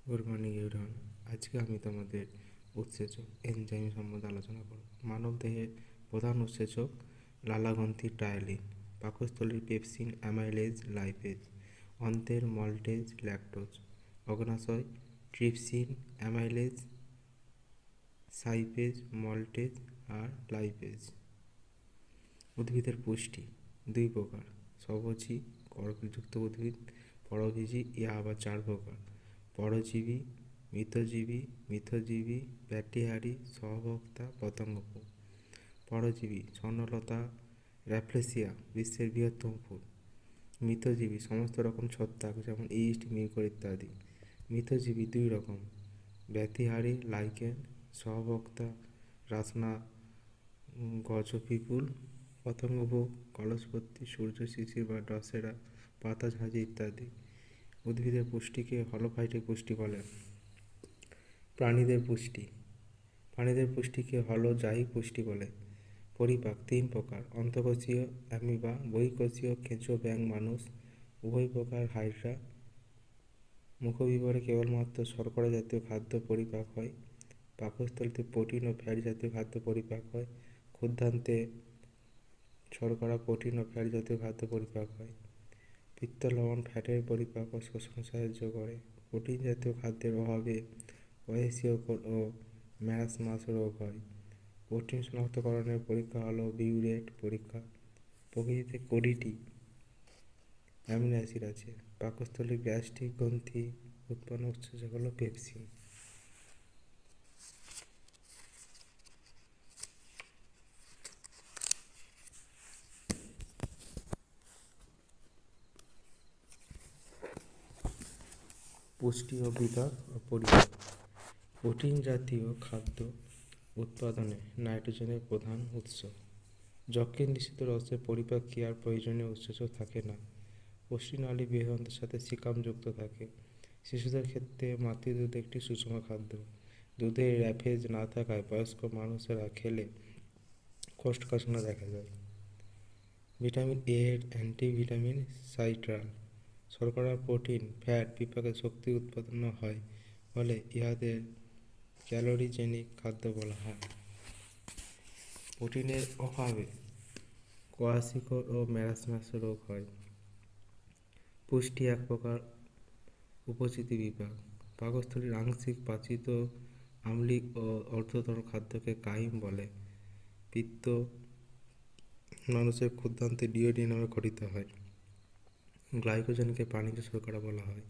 Good morning everyone. আজকে আমি তোমাদের উৎসেচক এনজাইম সম্বন্ধে আলোচনা করব। মানবদেহের প্রধান উৎসেচক লালাগ্রন্থির টায়ালিন, পাকস্থলীর পেপসিন, অ্যামাইলেজ, লাইপেজ, অন্ত্রের মল্টেজ, ল্যাকটোজ, অগ্নাশয় ট্রিপসিন, অ্যামাইলেজ, সাইপেজ, মল্টেজ আর লাইপেজ। উদ্ভিদের পুষ্টি দুই প্রকার: স্বভোজী কর্কযুক্ত উদ্ভিদ, পরজীবী, ইহা আবার চার প্রকার: পরজীবী, মিথজীবী, ব্যাটিহারি, সহভোক্তা, পতঙ্গভোগ। পরজীবী: স্বর্ণলতা, র্যাফলেসিয়া, বিশ্বের বৃহত্তম ফুল। মিথজীবী: সমস্ত রকম ছত্রাক, যেমন ইস্ট, মিউকর ইত্যাদি। মিথজীবী দুই রকম: ব্যাতিহারি, লাইকেন। সহভোক্তা: রাসনা, গজপিপুল। পতঙ্গভোগ: কলসপত্রী, সূর্য শিশির বা ডসেরা, পাতা ঝাঁঝি ইত্যাদি। উদ্ভিদের পুষ্টিকে হলোফাইটিক পুষ্টি বলে। প্রাণীদের পুষ্টিকে হলোজাইক পুষ্টি বলে। পরিপাক তিন প্রকার: অন্তঃকোষীয় অ্যামিবা, বহিঃকোষীয় কেঁচো, ব্যাঙ, মানুষ। উভয় প্রকার হাইড্রা। মুখবিবরে কেবলমাত্র শর্করা জাতীয় খাদ্য পরিপাক হয়। পাকস্থলীতে প্রোটিন ও ফ্যাট জাতীয় খাদ্য পরিপাক হয়। ক্ষুদ্রান্তে শর্করা, প্রোটিন ও ফ্যাট জাতীয় খাদ্য পরিপাক হয়। পিত্ত লবণ ফ্যাটের পরিপাক ও শোষণে সাহায্য করে। প্রোটিন জাতীয় খাদ্যের অভাবে কোয়াশিওকর ও ম্যারাসমাস রোগ হয়। প্রোটিন শনাক্তকরণের পরীক্ষা হলো বিউরেট পরীক্ষা। প্রকৃতিতে 20টি অ্যামিনো অ্যাসিড আছে। পাকস্থলীর গ্যাস্ট্রিক গ্রন্থি উৎপন্ন উৎসেচক হলো পেপসিন। পুষ্টি ও বিভাগ ও পরিমাপ। প্রোটিন জাতীয় খাদ্য উৎপাদনে নাইট্রোজেনের প্রধান উৎস। যকৃৎ নিঃসৃত রসের পরিপাক ক্রিয়ার প্রয়োজনীয় উৎসেচক থাকে না। পুষ্টিনালী বৃহদান্ত্রের সাথে সিকাম যুক্ত থাকে। শিশুদের ক্ষেত্রে মাতৃদুধ একটি সুষম খাদ্য। দুধে র্যাফেজ না থাকায় বয়স্ক মানুষেরা খেলে কোষ্ঠকাঠিন্য দেখা যায়। ভিটামিন এ এর অ্যান্টিভিটামিন সাইট্রাল। শর্করা, প্রোটিন, ফ্যাট বিপাকে শক্তি উৎপাদন হয় বলে ইহাদের ক্যালোরিজেনিক খাদ্য বলা হয়। প্রোটিনের অভাবে কোয়াশিকর ও ম্যারাসমাস রোগ হয়। পুষ্টি এক প্রকার উপচিতি বিভাগ। পাকস্থলীর আংশিক পাচিত আম্লিক ও অর্ধতরল খাদ্যকে কাইম বলে। পিত্ত মানুষের ক্ষুদ্রান্তে ডিওডি নামে গঠিত হয়। গ্লাইকোজেনকে প্রাণীজ শর্করা বলা হয়।